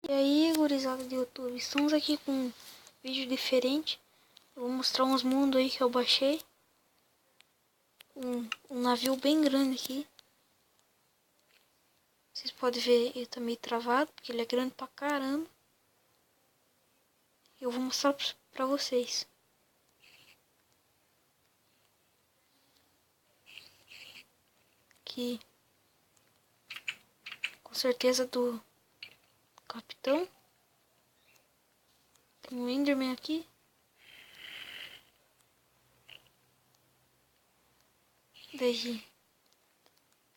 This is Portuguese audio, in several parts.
E aí, gurizada do YouTube, estamos aqui com um vídeo diferente. Eu vou mostrar uns mundos aí que eu baixei. Um navio bem grande aqui. Vocês podem ver, ele tá meio travado, porque ele é grande pra caramba. Eu vou mostrar pra vocês. Aqui, com certeza do capitão. Tem um Enderman aqui. Daí,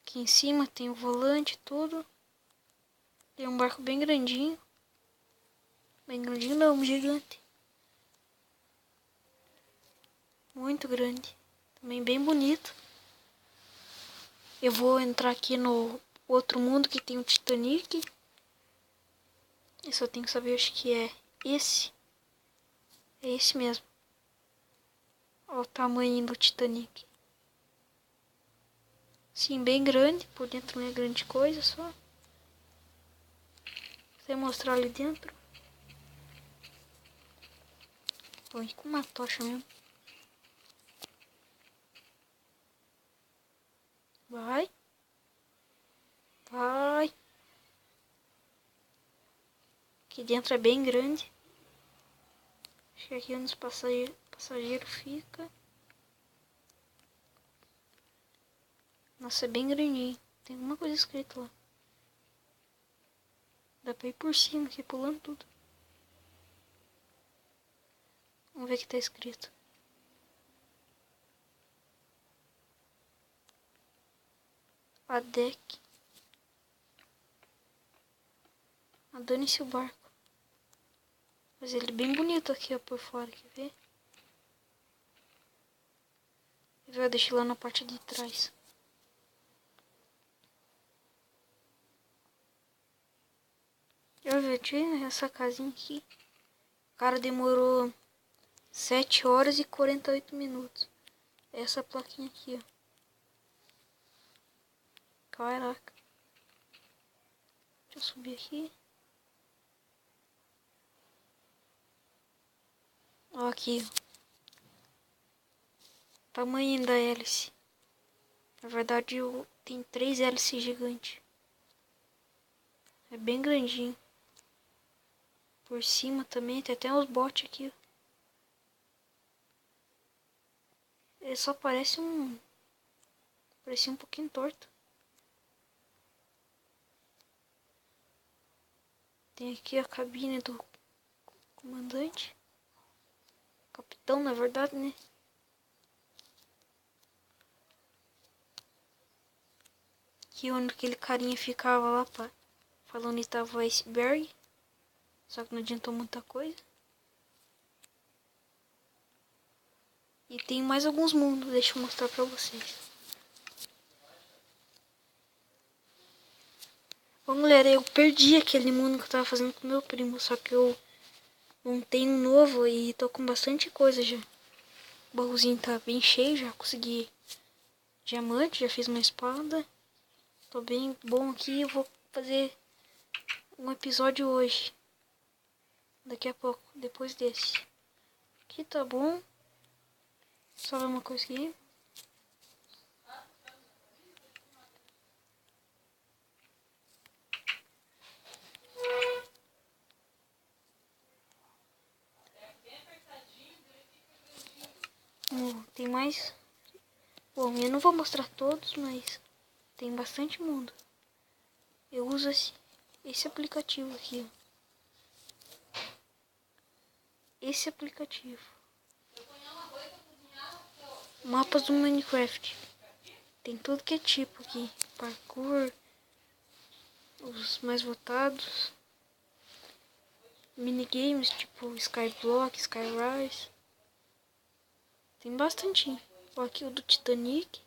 aqui em cima tem o volante tudo. Tem um barco bem grandinho. Bem grandinho não, gigante. Muito grande. Também bem bonito. Eu vou entrar aqui no outro mundo que tem o Titanic. Eu só tenho que saber, acho que é esse. É esse mesmo. Olha o tamanho do Titanic. Sim, bem grande. Por dentro não é grande coisa, só. Vou até mostrar ali dentro. Põe com uma tocha mesmo. Vai. Vai. Aqui dentro é bem grande. Acho que aqui onde os passageiros ficam. Nossa, é bem grandinho. Tem alguma coisa escrita lá. Dá pra ir por cima aqui, pulando tudo. Vamos ver o que tá escrito. A deck. Dane-se o barco. Mas ele é bem bonito aqui, ó, por fora, quer ver? Eu deixei lá na parte de trás. Eu já tinha essa casinha aqui. O cara demorou 7 horas e 48 minutos. Essa plaquinha aqui, ó. Caraca. Deixa eu subir aqui. Ó, aqui, ó. Tamanho da hélice. Na verdade, tem 3 hélices gigantes. É bem grandinho. Por cima também, tem até uns botes aqui, ó. Ele só parece um pouquinho torto. Tem aqui a cabine do comandante. Capitão, na verdade, né? Aqui onde aquele carinha ficava lá, falando que estava o iceberg. Só que não adiantou muita coisa. E tem mais alguns mundos, deixa eu mostrar pra vocês. Bom, galera, eu perdi aquele mundo que eu tava fazendo com meu primo. Só que eu montei um novo e tô com bastante coisa já. O baúzinho tá bem cheio, já consegui diamante, já fiz uma espada. Tô bem bom aqui, eu vou fazer um episódio hoje. Daqui a pouco, depois desse. Aqui tá bom. Só ver uma coisa aqui. Tem mais. Bom, eu não vou mostrar todos, mas tem bastante mundo. Eu uso esse aplicativo aqui, ó. Esse aplicativo. Mapas do Minecraft. Tem tudo que é tipo aqui. Parkour. Os mais votados. Minigames tipo Skyblock, Skyrise. Tem bastante. Ó, aqui o do Titanic.